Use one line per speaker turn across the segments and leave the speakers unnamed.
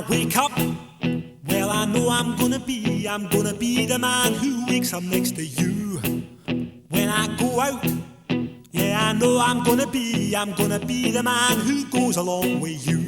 wake up, well I know I'm gonna be the man who wakes up next to you. When I go out, yeah I know I'm gonna be the man who goes along with you.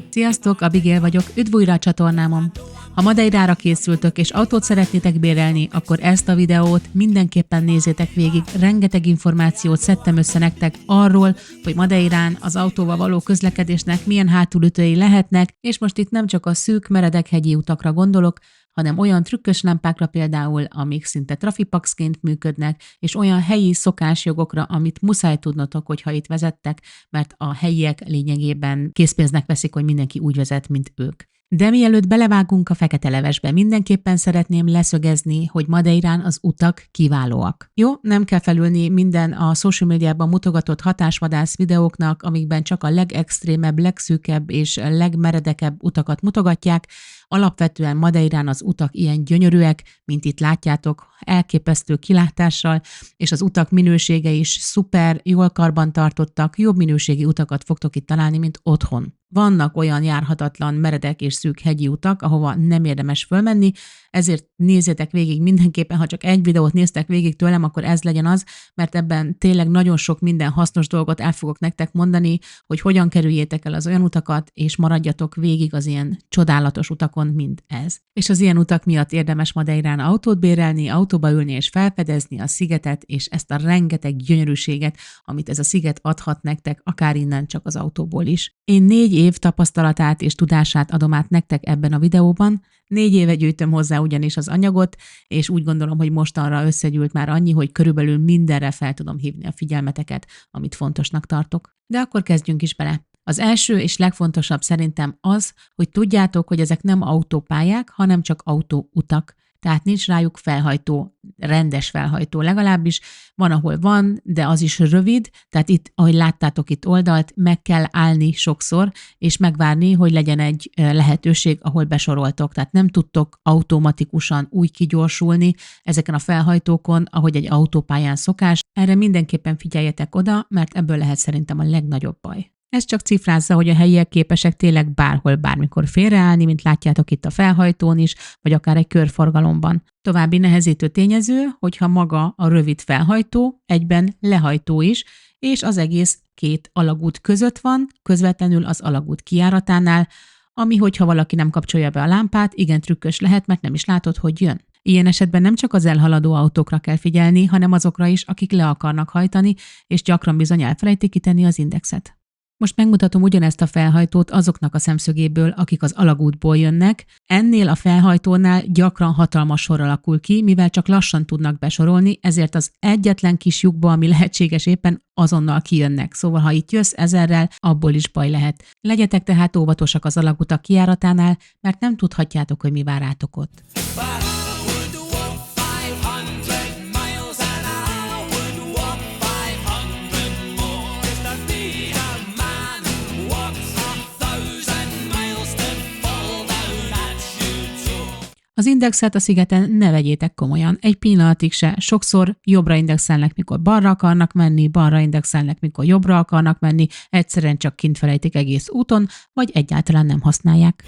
Sziasztok, Abigail vagyok, üdv újra a csatornámon! Ha Madeirára készültök és autót szeretnétek bérelni, akkor ezt a videót mindenképpen nézzétek végig. Rengeteg információt szedtem össze nektek arról, hogy Madeirán az autóval való közlekedésnek milyen hátulütői lehetnek, és most itt nem csak a szűk, meredek hegyi utakra gondolok, hanem olyan trükkös lámpákra például, amik szinte trafipaxként működnek, és olyan helyi szokásjogokra, amit muszáj tudnotok, hogyha itt vezettek, mert a helyiek lényegében készpénznek veszik, hogy mindenki úgy vezet, mint ők. De mielőtt belevágunk a fekete levesbe, mindenképpen szeretném leszögezni, hogy Madeirán az utak kiválóak. Jó, nem kell felülni minden a social médiában mutogatott hatásvadász videóknak, amikben csak a legextrémebb, legszűkebb és legmeredekebb utakat mutogatják. Alapvetően Madeirán az utak ilyen gyönyörűek, mint itt látjátok, elképesztő kilátással, és az utak minősége is szuper, jól karbantartottak, jobb minőségi utakat fogtok itt találni, mint otthon. Vannak olyan járhatatlan, meredek és szűk hegyi utak, ahova nem érdemes fölmenni, ezért nézzétek végig mindenképpen, ha csak egy videót néztek végig tőlem, akkor ez legyen az, mert ebben tényleg nagyon sok minden hasznos dolgot el fogok nektek mondani, hogy hogyan kerüljétek el az olyan utakat, és maradjatok végig az ilyen csodálatos utakon, mint ez. És az ilyen utak miatt érdemes Madeirán autót bérelni, autóba ülni és felfedezni a szigetet, és ezt a rengeteg gyönyörűséget, amit ez a sziget adhat nektek, akár innen csak az autóból is. Én 4 év tapasztalatát és tudását adom át nektek ebben a videóban. 4 éve gyűjtöm hozzá ugyanis az anyagot, és úgy gondolom, hogy mostanra összegyűlt már annyi, hogy körülbelül mindenre fel tudom hívni a figyelmeteket, amit fontosnak tartok. De akkor kezdjünk is bele. Az első és legfontosabb szerintem az, hogy tudjátok, hogy ezek nem autópályák, hanem csak autóutak. Tehát nincs rájuk felhajtó, rendes felhajtó legalábbis. Van, ahol van, de az is rövid, tehát itt, ahogy láttátok itt oldalt, meg kell állni sokszor, és megvárni, hogy legyen egy lehetőség, ahol besoroltok. Tehát nem tudtok automatikusan úgy kigyorsulni ezeken a felhajtókon, ahogy egy autópályán szokás. Erre mindenképpen figyeljetek oda, mert ebből lehet szerintem a legnagyobb baj. Ez csak cifrázza, hogy a helyiek képesek tényleg bárhol, bármikor félreállni, mint látjátok itt a felhajtón is, vagy akár egy körforgalomban. További nehezítő tényező, hogyha maga a rövid felhajtó, egyben lehajtó is, és az egész 2 alagút között van, közvetlenül az alagút kijáratánál, ami, hogyha valaki nem kapcsolja be a lámpát, igen trükkös lehet, mert nem is látod, hogy jön. Ilyen esetben nem csak az elhaladó autókra kell figyelni, hanem azokra is, akik le akarnak hajtani, és gyakran bizony elfelejtik kitenni az indexet. Most megmutatom ugyanezt a felhajtót azoknak a szemszögéből, akik az alagútból jönnek. Ennél a felhajtónál gyakran hatalmas sor alakul ki, mivel csak lassan tudnak besorolni, ezért az egyetlen kis lyukba, ami lehetséges éppen, azonnal kijönnek. Szóval, ha itt jössz ezerrel, abból is baj lehet. Legyetek tehát óvatosak az alagútak kijáratánál, mert nem tudhatjátok, hogy mi vár rátok ott. Az indexet a szigeten ne vegyétek komolyan, egy pillanatig se. Sokszor jobbra indexelnek, mikor balra akarnak menni, balra indexelnek, mikor jobbra akarnak menni, egyszerűen csak kint felejtik egész úton, vagy egyáltalán nem használják.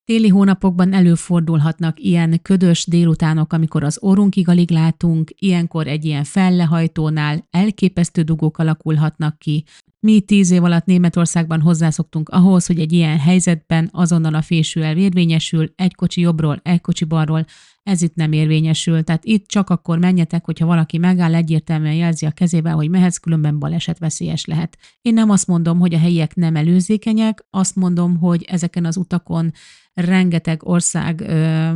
Téli hónapokban előfordulhatnak ilyen ködös délutánok, amikor az orrunkig alig látunk, ilyenkor egy ilyen fellehajtónál elképesztő dugók alakulhatnak ki. Mi 10 év alatt Németországban hozzászoktunk ahhoz, hogy egy ilyen helyzetben azonnal a fésűelv érvényesül, egy kocsi jobbról, egy kocsi balról, ez itt nem érvényesül. Tehát itt csak akkor menjetek, hogyha valaki megáll, egyértelműen jelzi a kezével, hogy mehetsz, különben balesetveszélyes lehet. Én nem azt mondom, hogy a helyiek nem előzékenyek, azt mondom, hogy ezeken az utakon rengeteg ország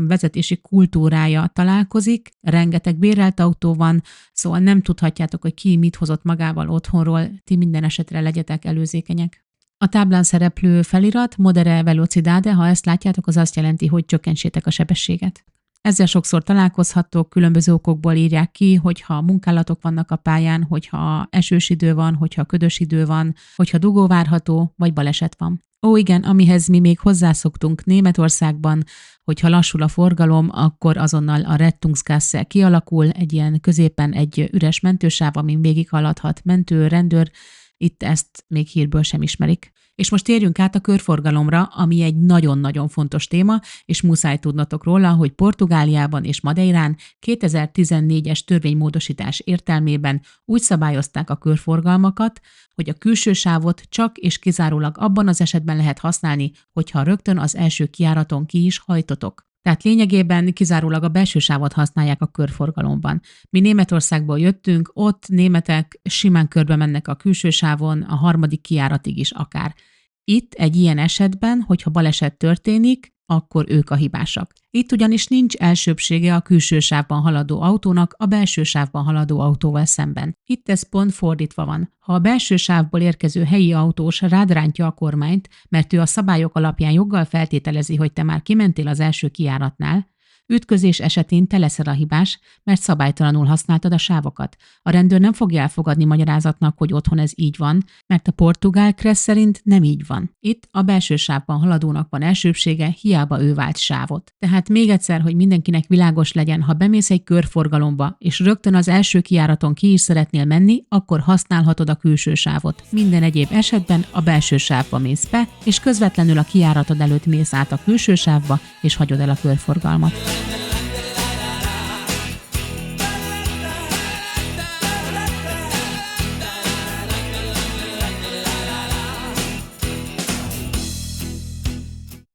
vezetési kultúrája találkozik, rengeteg bérelt autó van, szóval nem tudhatjátok, hogy ki mit hozott magával otthonról, ti minden esetre legyetek előzékenyek. A táblán szereplő felirat Modere Velocidade, ha ezt látjátok, az azt jelenti, hogy csökkentsétek a sebességet. Ezzel sokszor találkozhattok, különböző okokból írják ki, hogyha munkálatok vannak a pályán, hogyha esős idő van, hogyha ködös idő van, hogyha dugó várható, vagy baleset van. Ó igen, amihez mi még hozzászoktunk Németországban, hogyha lassul a forgalom, akkor azonnal a Rettungsgasse kialakul, egy ilyen középen egy üres mentősáv, amin végig haladhat mentő, rendőr, itt ezt még hírből sem ismerik. És most térjünk át a körforgalomra, ami egy nagyon-nagyon fontos téma, és muszáj tudnotok róla, hogy Portugáliában és Madeirán 2014-es törvénymódosítás értelmében úgy szabályozták a körforgalmakat, hogy a külső sávot csak és kizárólag abban az esetben lehet használni, hogyha rögtön az első kijáraton ki is hajtotok. Tehát lényegében kizárólag a belső sávot használják a körforgalomban. Mi Németországból jöttünk, ott németek simán körbe mennek a külső sávon, a harmadik kijáratig is akár. Itt egy ilyen esetben, hogyha baleset történik, akkor ők a hibásak. Itt ugyanis nincs elsőbbsége a külső sávban haladó autónak a belső sávban haladó autóval szemben. Itt ez pont fordítva van. Ha a belső sávból érkező helyi autós rád rántja a kormányt, mert ő a szabályok alapján joggal feltételezi, hogy te már kimentél az első kijáratnál, ütközés esetén te leszel a hibás, mert szabálytalanul használtad a sávokat. A rendőr nem fogja elfogadni magyarázatnak, hogy otthon ez így van, mert a portugál kressz szerint nem így van. Itt a belső sávban haladónak van elsőbbsége, hiába ő vált sávot. Tehát még egyszer, hogy mindenkinek világos legyen, ha bemész egy körforgalomba, és rögtön az első kijáraton ki is szeretnél menni, akkor használhatod a külső sávot. Minden egyéb esetben a belső sávba mész be, és közvetlenül a kijáratod előtt mész át a külső sávba, és hagyod el a körforgalmat.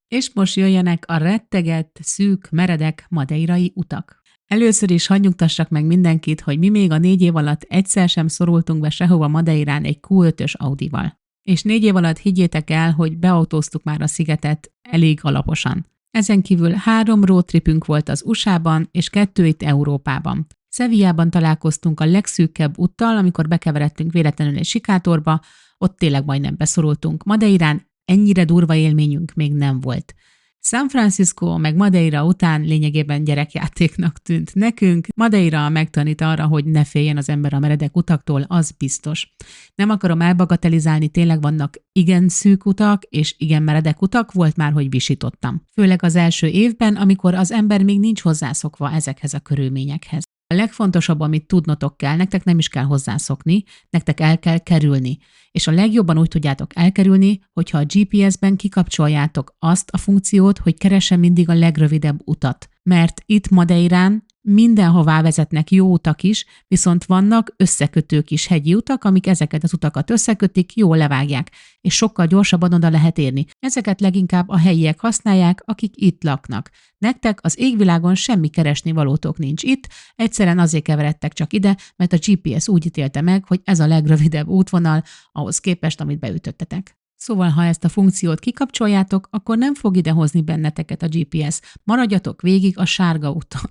És most jöjjenek a rettegett, szűk, meredek madeirai utak. Először is hadd nyugtassak meg mindenkit, hogy mi még a 4 év alatt egyszer sem szorultunk be sehova Madeirán egy Q5-ös Audival. És 4 év alatt higgyétek el, hogy beautóztuk már a szigetet elég alaposan. Ezen kívül 3 roadtripünk volt az USA-ban, és 2 itt Európában. Sevillában találkoztunk a legszűkebb úttal, amikor bekeveredtünk véletlenül egy sikátorba, ott tényleg majdnem beszorultunk. Madeirán ennyire durva élményünk még nem volt. San Francisco meg Madeira után lényegében gyerekjátéknak tűnt nekünk. Madeira megtanít arra, hogy ne féljen az ember a meredek utaktól, az biztos. Nem akarom elbagatelizálni, tényleg vannak igen szűk utak, és igen meredek utak, volt már, hogy visítottam. Főleg az első évben, amikor az ember még nincs hozzászokva ezekhez a körülményekhez. A legfontosabb, amit tudnotok kell, nektek nem is kell hozzászokni, nektek el kell kerülni. És a legjobban úgy tudjátok elkerülni, hogyha a GPS-ben kikapcsoljátok azt a funkciót, hogy keressen mindig a legrövidebb utat. Mert itt Madeirán mindenhová vezetnek jó utak is, viszont vannak összekötők is, hegyi utak, amik ezeket az utakat összekötik, jól levágják, és sokkal gyorsabban oda lehet érni. Ezeket leginkább a helyiek használják, akik itt laknak. Nektek az égvilágon semmi keresni valótok nincs itt, egyszerűen azért keveredtek csak ide, mert a GPS úgy ítélte meg, hogy ez a legrövidebb útvonal ahhoz képest, amit beütöttetek. Szóval, ha ezt a funkciót kikapcsoljátok, akkor nem fog idehozni benneteket a GPS. Maradjatok végig a sárga úton.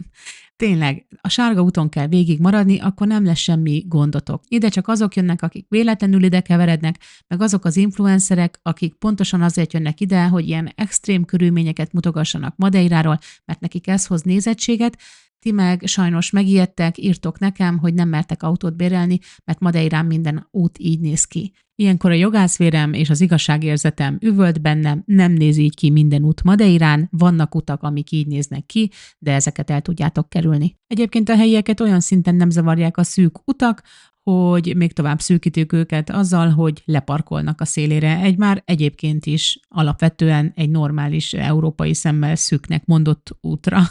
Tényleg, a sárga úton kell végig maradni, akkor nem lesz semmi gondotok. Ide csak azok jönnek, akik véletlenül ide keverednek, meg azok az influencerek, akik pontosan azért jönnek ide, hogy ilyen extrém körülményeket mutogassanak Madeiráról, mert nekik ez hoz nézettséget. Ti meg sajnos megijedtek, írtok nekem, hogy nem mertek autót bérelni, mert Madeirán minden út így néz ki. Ilyenkor a jogászvérem és az igazságérzetem üvölt bennem, nem néz így ki minden út Madeirán, vannak utak, amik így néznek ki, de ezeket el tudjátok kerülni. Egyébként a helyieket olyan szinten nem zavarják a szűk utak, hogy még tovább szűkítik őket azzal, hogy leparkolnak a szélére egy már egyébként is alapvetően egy normális európai szemmel szűknek mondott útra.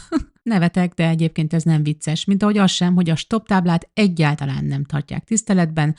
Nevetek, de egyébként ez nem vicces, mint ahogy az sem, hogy a stop táblát egyáltalán nem tartják tiszteletben.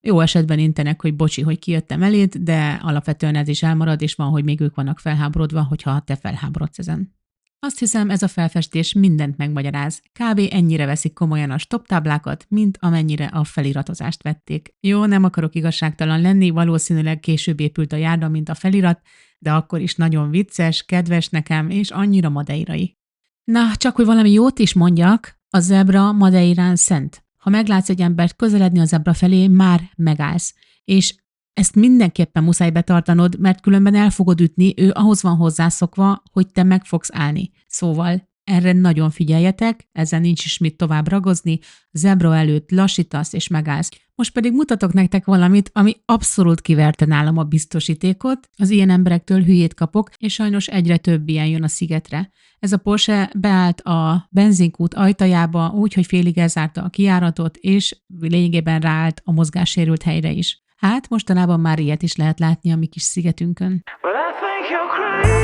Jó esetben intenek, hogy bocsi, hogy kijöttem eléd, de alapvetően ez is elmarad, és van, hogy még ők vannak felháborodva, hogyha te felháborodsz ezen. Azt hiszem, ez a felfestés mindent megmagyaráz. Kb. Ennyire veszik komolyan a stop táblákat, mint amennyire a feliratozást vették. Jó, nem akarok igazságtalan lenni, valószínűleg később épült a járda, mint a felirat, de akkor is nagyon vicces, kedves nekem, és annyira madeirai. Na, csak hogy valami jót is mondjak, a zebra Madeirán szent. Ha meglátsz egy embert közeledni a zebra felé, már megállsz. És ezt mindenképpen muszáj betartanod, mert különben el fogod ütni, ő ahhoz van hozzászokva, hogy te meg fogsz állni. Szóval Erre nagyon figyeljetek, ezzel nincs is mit tovább ragozni, zebra előtt lassítasz és megállsz. Most pedig mutatok nektek valamit, ami abszolút kiverte nálam a biztosítékot. Az ilyen emberektől hülyét kapok, és sajnos egyre több ilyen jön a szigetre. Ez a Porsche beállt a benzinkút ajtajába úgy, hogy félig elzárta a kijáratot, és lényegében ráállt a mozgássérült helyre is. Hát mostanában már ilyet is lehet látni a mi kis szigetünkön.
Well, I think you're crazy.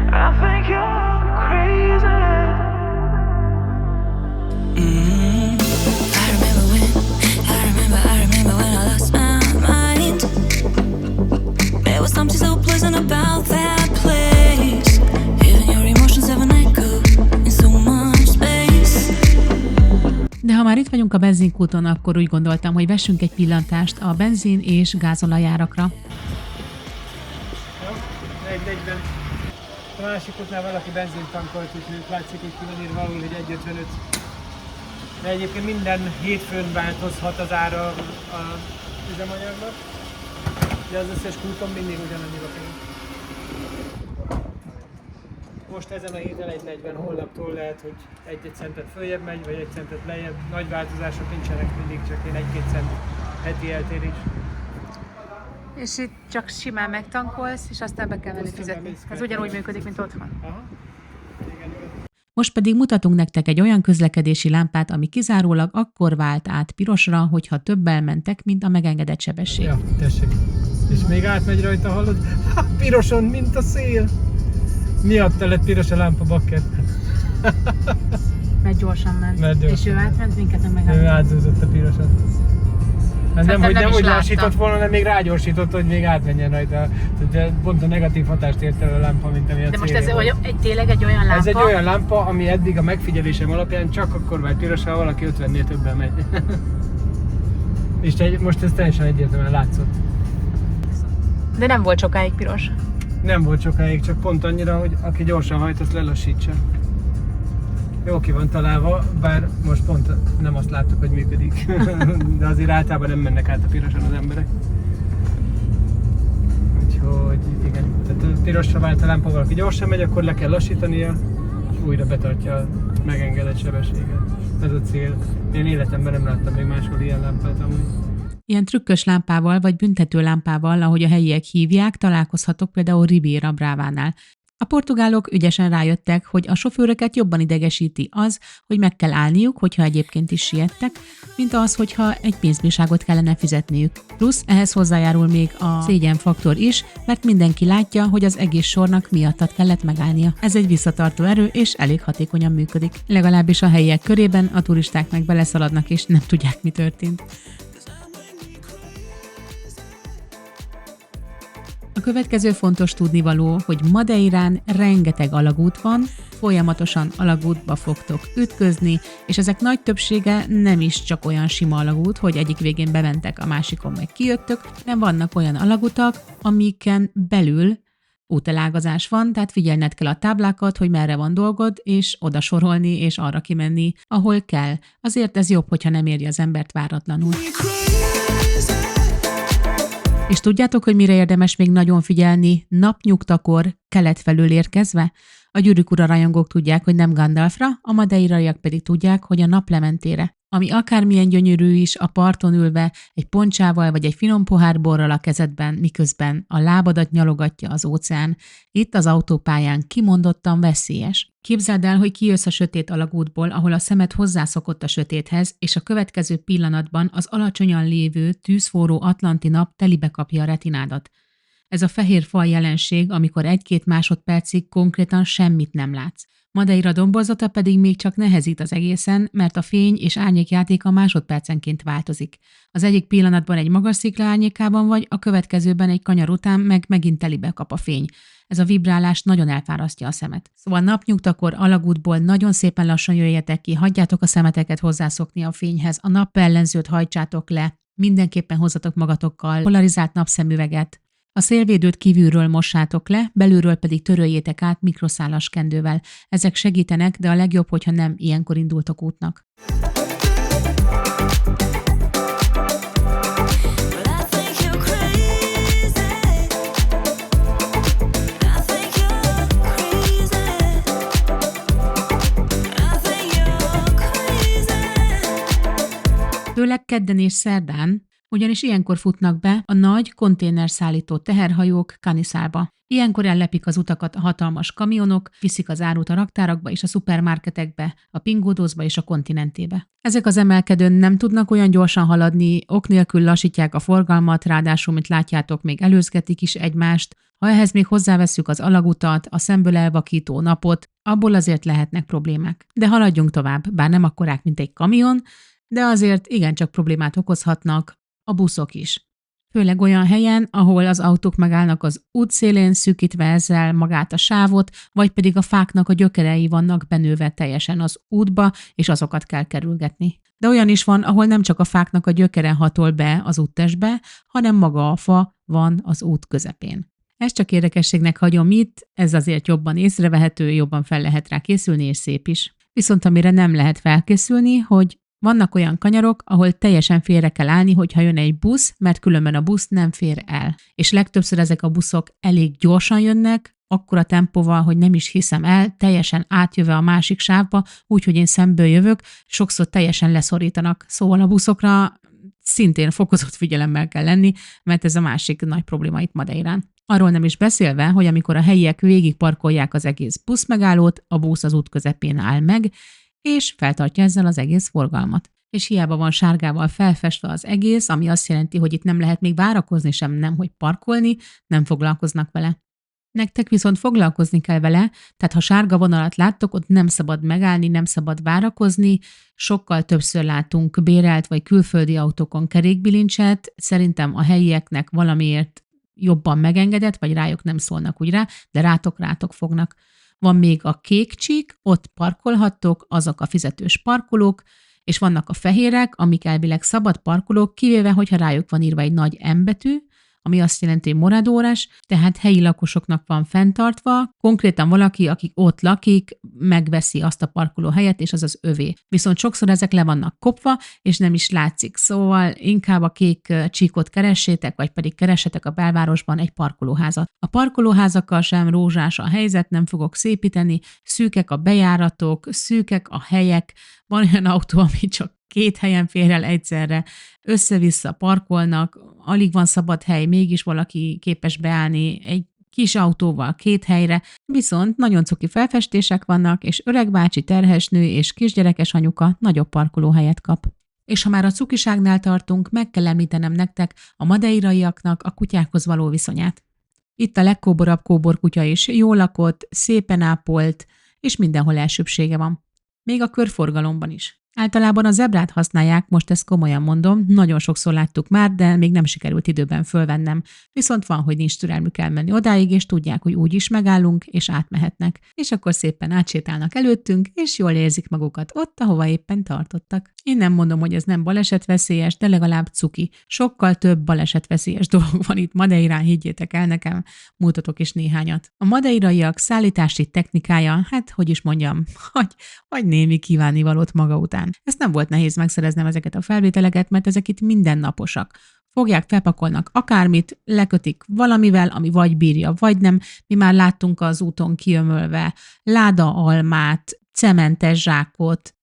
I think you're crazy. I remember when I lost my mind. There was something so pleasant about that place. Even your emotions have an echo in so much space.
De ha már itt vagyunk a benzinkúton, akkor úgy gondoltam, hogy vessünk egy pillantást a benzin és gázolajárakra.
Jó, 1:40. A másik útnál valaki benzint tankolt, úgyhogy látszik, hogy külön ír valahol, hogy 1:55. De egyébként minden hétfőn változhat az ára a üzemanyagnak, de az összes kúton mindig ugyanannyiba kerül. Most ezen a héten 1:40, holnaptól lehet, hogy 1 centet följebb megy, vagy 1 centet lejjebb. Nagy változások nincsenek mindig, csak én 1-2 cent heti eltérés.
És itt csak simán megtankolsz, és aztán be kell venni fizetni. Ez ugyanúgy működik, mint otthon.
Aha. Igen.
Most pedig mutatunk nektek egy olyan közlekedési lámpát, ami kizárólag akkor vált át pirosra, hogyha többel mentek, mint a megengedett sebesség.
Ja, tessék. És még átmegy rajta, hallod? Ha, piroson, mint a szél! Miatta lett piros a lámpa, bakker.
Mert gyorsan ment.
Mert gyorsan.
És ő átment, minket meg
Ő átzúzott a piroson. Hát nem, hogy
nem
nem
is
úgy
láttam.
lassított volna, hanem még rágyorsított, hogy még átmenjen rajta. Tehát pont a negatív hatást ért el a lámpa, mint ami a
De most
célja
ez
volt.
tényleg egy olyan lámpa?
Ez egy olyan lámpa, ami eddig a megfigyelésem alapján csak akkor vált piros, ha valaki 50-nél többen megy. És most ez teljesen egyértelműen látszott.
De nem volt sokáig piros.
Nem volt sokáig, csak pont annyira, hogy aki gyorsan hajt, azt lelassítsa. Jó ki van találva, bár most pont nem azt láttuk, hogy működik. De azért általában nem mennek át a piroson az emberek. Úgyhogy igen, tehát pirosra vált a lámpa, valaki gyorsan megy, akkor le kell lassítania, és újra betartja a megengedett sebességet. Ez a cél. Én életemben nem láttam még máshol ilyen lámpát amúgy.
Ilyen trükkös lámpával vagy büntető lámpával, ahogy a helyiek hívják, találkozhatok például Ribeira Bravánál. A portugálok ügyesen rájöttek, hogy a sofőröket jobban idegesíti az, hogy meg kell állniuk, hogyha egyébként is siettek, mint az, hogyha egy pénzbírságot kellene fizetniük. Plusz ehhez hozzájárul még a szégyenfaktor is, mert mindenki látja, hogy az egész sornak miattat kellett megállnia. Ez egy visszatartó erő, és elég hatékonyan működik. Legalábbis a helyiek körében, a turisták meg beleszaladnak, és nem tudják, mi történt. A következő fontos tudnivaló, hogy Madeirán rengeteg alagút van, folyamatosan alagútba fogtok ütközni, és ezek nagy többsége nem is csak olyan sima alagút, hogy egyik végén bementek, a másikon meg kijöttök, hanem vannak olyan alagutak, amiken belül útelágazás van, tehát figyelned kell a táblákat, hogy merre van dolgod, és oda sorolni, és arra kimenni, ahol kell. Azért ez jobb, hogyha nem éri az embert váratlanul. És tudjátok, hogy mire érdemes még nagyon figyelni napnyugtakor kelet felől érkezve? A Gyűrűk ura rajongók tudják, hogy nem Gandalfra, a madeiraiak pedig tudják, hogy a naplementére. Ami akármilyen gyönyörű is, a parton ülve, egy poncsával vagy egy finom pohár borral a kezedben, miközben a lábadat nyalogatja az óceán, itt az autópályán kimondottan veszélyes. Képzeld el, hogy kijössz a sötét alagútból, ahol a szemed hozzászokott a sötéthez, és a következő pillanatban az alacsonyan lévő, tűzforró atlanti nap telibe kapja a retinádat. Ez a fehér fal jelenség, amikor 1-2 másodpercig konkrétan semmit nem látsz. Madeira domborzata pedig még csak nehezít az egészen, mert a fény és árnyék játéka másodpercenként változik. Az egyik pillanatban egy magas szikla árnyékában vagy, a következőben egy kanyar után meg megint telibe kap a fény. Ez a vibrálás nagyon elfárasztja a szemet. Szóval napnyugtakor alagútból nagyon szépen lassan jöjjetek ki, hagyjátok a szemeteket hozzászokni a fényhez, a nappellenzőt hajtsátok le, mindenképpen hozzatok magatokkal polarizált napszemüveget, a szélvédőt kívülről mossátok le, belülről pedig töröljétek át mikroszálas kendővel. Ezek segítenek, de a legjobb, hogyha nem ilyenkor indultok útnak. főleg kedden és szerdán, ugyanis ilyenkor futnak be a nagy konténerszállító teherhajók Canizába. Ilyenkor ellepik az utakat a hatalmas kamionok, viszik az árut a raktárakba és a szupermarketekbe, a pingódózba és a kontinentébe. Ezek az emelkedőn nem tudnak olyan gyorsan haladni, ok nélkül lassítják a forgalmat, ráadásul, mint látjátok, még előzgetik is egymást. Ha ehhez még hozzávesszük az alagutat, a szemből elvakító napot, abból azért lehetnek problémák. De haladjunk tovább, bár nem akkorák, mint egy kamion, de azért igencsak problémát okozhatnak a buszok is. Főleg olyan helyen, ahol az autók megállnak az útszélén, szűkítve ezzel magát a sávot, vagy pedig a fáknak a gyökerei vannak benőve teljesen az útba, és azokat kell kerülgetni. De olyan is van, ahol nem csak a fáknak a gyökere hatol be az úttestbe, hanem maga a fa van az út közepén. Ezt csak érdekességnek hagyom itt, ez azért jobban észrevehető, jobban fel lehet rá készülni, és szép is. Viszont amire nem lehet felkészülni, hogy vannak olyan kanyarok, ahol teljesen félre kell állni, hogyha jön egy busz, mert különben a busz nem fér el. És legtöbbször ezek a buszok elég gyorsan jönnek, akkora tempóval, hogy nem is hiszem el, teljesen átjöve a másik sávba, úgyhogy én szemből jövök, sokszor teljesen leszorítanak. Szóval a buszokra szintén fokozott figyelemmel kell lenni, mert ez a másik nagy probléma itt Madeirán. Arról nem is beszélve, hogy amikor a helyiek végigparkolják az egész buszmegállót, a busz az út közepén áll meg, és feltartja ezzel az egész forgalmat. És hiába van sárgával felfestve az egész, ami azt jelenti, hogy itt nem lehet még várakozni sem, nem hogy parkolni, nem foglalkoznak vele. Nektek viszont foglalkozni kell vele, tehát ha sárga vonalat láttok, ott nem szabad megállni, nem szabad várakozni, sokkal többször látunk bérelt vagy külföldi autókon kerékbilincset, szerintem a helyieknek valamiért jobban megengedett, vagy rájuk nem szólnak úgy rá, de rátok fognak. Van még a kék csík, ott parkolhattok, azok a fizetős parkolók, és vannak a fehérek, amik elvileg szabad parkolók, kivéve, hogyha rájuk van írva egy nagy M betű, ami azt jelenti, hogy moradores, tehát helyi lakosoknak van fenntartva, konkrétan valaki, aki ott lakik, megveszi azt a parkolóhelyet, és az az övé. Viszont sokszor ezek le vannak kopva, és nem is látszik, szóval inkább a kék csíkot keressétek, vagy pedig keressetek a belvárosban egy parkolóházat. A parkolóházakkal sem rózsás a helyzet, nem fogok szépíteni, szűkek a bejáratok, szűkek a helyek, van olyan autó, ami csak 2 helyen fér el egyszerre, össze-vissza parkolnak, alig van szabad hely, mégis valaki képes beállni egy kis autóval 2 helyre, viszont nagyon cuki felfestések vannak, és öreg bácsi, terhes nő és kisgyerekes anyuka nagyobb parkolóhelyet kap. És ha már a cukiságnál tartunk, meg kell említenem nektek a madeiraiaknak a kutyákhoz való viszonyát. Itt a legkóborabb kóborkutya is jól lakott, szépen ápolt, és mindenhol elsőbbsége van. Még a körforgalomban is. Általában a zebrát használják, most ezt komolyan mondom, nagyon sokszor láttuk már, de még nem sikerült időben fölvennem. Viszont van, hogy nincs türelmük elmenni odáig, és tudják, hogy úgy is megállunk, és átmehetnek. És akkor szépen átsétálnak előttünk, és jól érzik magukat ott, ahova éppen tartottak. Én nem mondom, hogy ez nem balesetveszélyes, de legalább cuki. Sokkal több balesetveszélyes dolog van itt Madeirán, higgyétek el nekem, mutatok is néhányat. A madeiraiak szállítási technikája, hát hogy is mondjam, hagy némi kívánnivalót maga után. Ezt nem volt nehéz megszereznem ezeket a felvételeket, mert ezek itt mindennaposak. Fogják, felpakolnak akármit, lekötik valamivel, ami vagy bírja, vagy nem. Mi már láttunk az úton kiömölve láda-almát, cementes zsákot,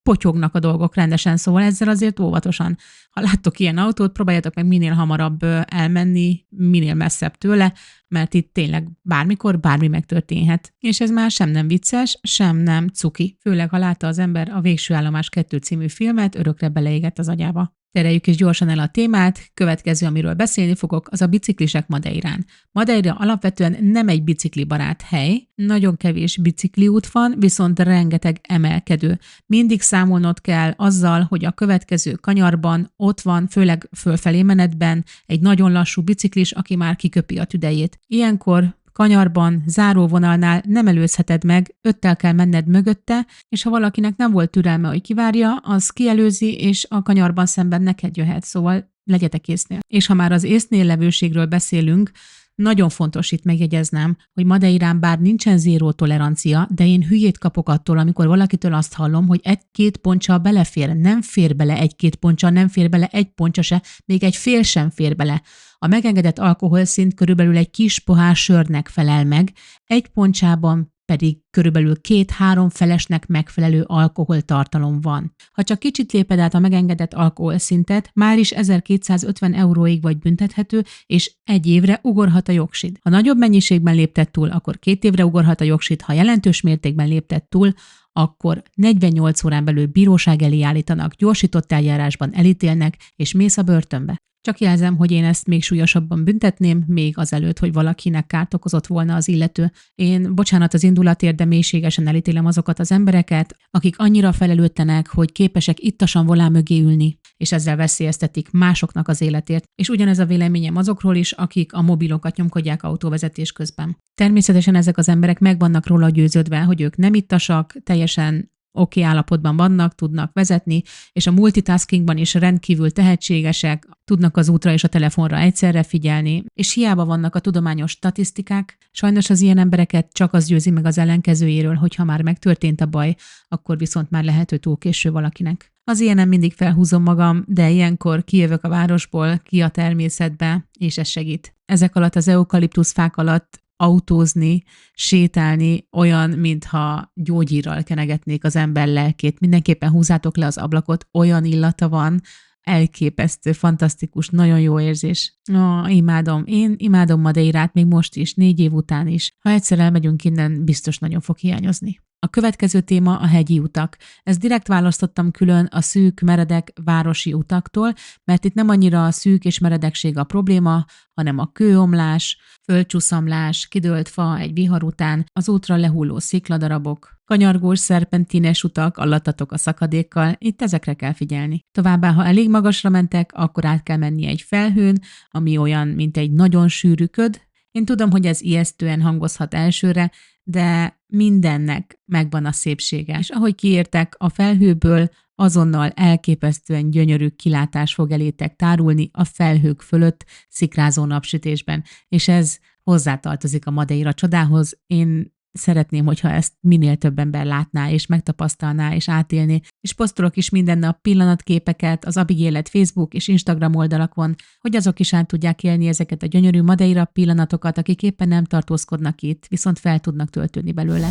potyognak a dolgok rendesen, szóval ezzel azért óvatosan. Ha láttok ilyen autót, próbáljátok meg minél hamarabb elmenni, minél messzebb tőle, mert itt tényleg bármikor bármi megtörténhet. És ez már sem nem vicces, sem nem cuki. Főleg, ha látta az ember a Végső állomás 2 című filmet, örökre beleégett az agyába. Tereljük is gyorsan el a témát, következő, amiről beszélni fogok, az a biciklisek Madeirán. Madeira alapvetően nem egy biciklibarát hely, nagyon kevés bicikliút van, viszont rengeteg emelkedő. Mindig számolnod kell azzal, hogy a következő kanyarban ott van, főleg fölfelé menetben, egy nagyon lassú biciklis, aki már kiköpi a tüdejét. Ilyenkor kanyarban, záróvonalnál nem előzheted meg, 5-tel kell menned mögötte, és ha valakinek nem volt türelme, hogy kivárja, az kielőzi, és a kanyarban szemben neked jöhet, szóval legyetek észnél. És ha már az észnél levőségről beszélünk, nagyon fontos itt megjegyeznem, hogy Madeirán bár nincsen zéró tolerancia, de én hülyét kapok attól, amikor valakitől azt hallom, hogy 1-2 pontsa belefér, nem fér bele 1-2 pontsa, nem fér bele 1 pontsa se, még egy fél sem fér bele. A megengedett alkoholszint körülbelül egy kis pohár sörnek felel meg, 1 poncsában pedig körülbelül 2-3 felesnek megfelelő alkoholtartalom van. Ha csak kicsit léped át a megengedett alkoholszintet, már is 1250 euróig vagy büntethető, és 1 évre ugorhat a jogsid. Ha nagyobb mennyiségben lépted túl, akkor 2 évre ugorhat a jogsid, ha jelentős mértékben lépted túl, akkor 48 órán belül bíróság elé állítanak, gyorsított eljárásban elítélnek, és mész a börtönbe. Csak jelzem, hogy én ezt még súlyosabban büntetném, még azelőtt, hogy valakinek kárt okozott volna az illető. Én, bocsánat az indulatért, de mélységesen elítélem azokat az embereket, akik annyira felelőtlenek, hogy képesek ittasan volán mögé ülni, és ezzel veszélyeztetik másoknak az életét. És ugyanez a véleményem azokról is, akik a mobilokat nyomkodják autóvezetés közben. Természetesen ezek az emberek meg vannak róla győződve, hogy ők nem ittasak, teljesen oké állapotban vannak, tudnak vezetni, és a multitaskingban is rendkívül tehetségesek, tudnak az útra és a telefonra egyszerre figyelni, és hiába vannak a tudományos statisztikák, sajnos az ilyen embereket csak az győzi meg az ellenkezőjéről, hogyha már megtörtént a baj, akkor viszont már lehet, hogy túl késő valakinek. Az ilyenen mindig felhúzom magam, de ilyenkor kijövök a városból, ki a természetbe, és ez segít. Ezek alatt az eukaliptuszfák alatt autózni, sétálni olyan, mintha gyógyírral kenegetnék az ember lelkét. Mindenképpen húzzátok le az ablakot, olyan illata van, elképesztő, fantasztikus, nagyon jó érzés. Imádom. Én imádom Madeirát még most is, 4 év után is. Ha egyszer elmegyünk innen, biztos nagyon fog hiányozni. A következő téma a hegyi utak. Ezt direkt választottam külön a szűk, meredek városi utaktól, mert itt nem annyira a szűk és meredekség a probléma, hanem a kőomlás, földcsúszamlás, kidőlt fa egy vihar után, az útra lehulló szikladarabok, kanyargós, szerpentines utak, allattatok a szakadékkal, itt ezekre kell figyelni. Továbbá, ha elég magasra mentek, akkor át kell menni egy felhőn, ami olyan, mint egy nagyon sűrű köd. Én tudom, hogy ez ijesztően hangozhat elsőre, de mindennek megvan a szépsége. És ahogy kiértek a felhőből, azonnal elképesztően gyönyörű kilátás fog elétek tárulni a felhők fölött szikrázó napsütésben, és ez hozzátartozik a Madeira csodához. Én szeretném, hogyha ezt minél több ember látná, és megtapasztalná, és átélni. És posztolok is minden nap pillanatképeket az Abigail Facebook és Instagram oldalakon, hogy azok is át tudják élni ezeket a gyönyörű Madeira pillanatokat, akik éppen nem tartózkodnak itt, viszont fel tudnak töltődni belőle.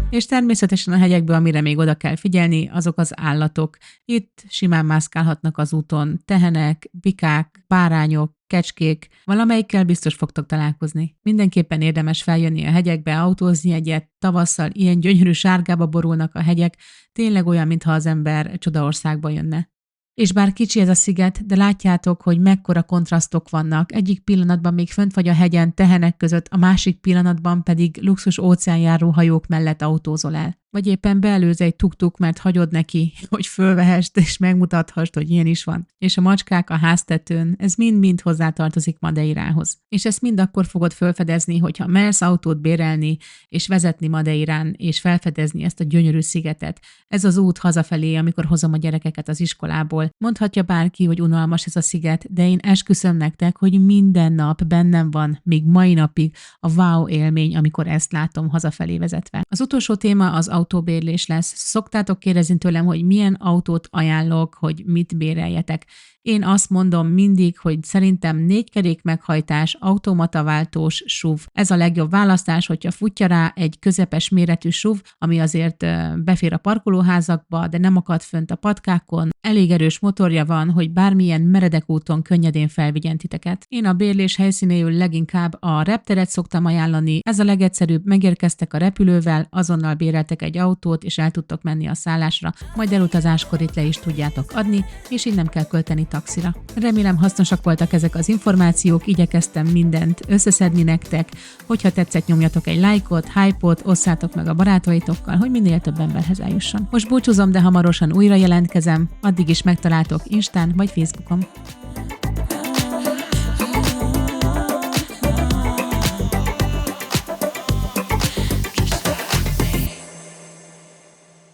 És természetesen a hegyekből, amire még oda kell figyelni, azok az állatok. Itt simán mászkálhatnak az úton tehenek, bikák, bárányok, kecskék, valamelyikkel biztos fogtok találkozni. Mindenképpen érdemes feljönni a hegyekbe, autózni egyet, tavasszal ilyen gyönyörű sárgába borulnak a hegyek, tényleg olyan, mintha az ember csodaországba jönne. És bár kicsi ez a sziget, de látjátok, hogy mekkora kontrasztok vannak. Egyik pillanatban még fönt vagy a hegyen, tehenek között, a másik pillanatban pedig luxus óceánjáró hajók mellett autózol el. Vagy éppen beelőz egy tuk-tuk, mert hagyod neki, hogy fölvehest és megmutathast, hogy ilyen is van. És a macskák a háztetőn, ez mind-mind hozzátartozik Madeirához. És ezt mind akkor fogod felfedezni, hogyha mersz autót bérelni, és vezetni Madeirán, és felfedezni ezt a gyönyörű szigetet. Ez az út hazafelé, amikor hozom a gyerekeket az iskolából. Mondhatja bárki, hogy unalmas ez a sziget, de én esküszöm nektek, hogy minden nap bennem van, még mai napig a wow élmény, amikor ezt látom hazafelé vezetve. Az utolsó téma az autóbérlés lesz. Szoktátok kérdezni tőlem, hogy milyen autót ajánlok, hogy mit béreljetek. Én azt mondom mindig, hogy szerintem 4 kerék meghajtás, automataváltós SUV. Ez a legjobb választás, hogyha futja rá egy közepes méretű SUV, ami azért befér a parkolóházakba, de nem akad fönt a patkákon. Elég erős motorja van, hogy bármilyen meredek úton könnyedén felvigyen titeket. Én a bérlés helyszínéül leginkább a repteret szoktam ajánlani. Ez a legegyszerűbb, megérkeztek a repülővel, azonnal béreltek egy autót, és el tudtok menni a szállásra, majd elutazáskor itt le is tudjátok adni, és így nem kell költeni taxira. Remélem hasznosak voltak ezek az információk, igyekeztem mindent összeszedni nektek. Hogyha tetszett, nyomjatok egy lájkot, hype-ot, osszátok meg a barátaitokkal, hogy minél több emberhez eljusson. Most búcsúzom, de hamarosan újra jelentkezem, addig is megtaláltok Instán vagy Facebookon.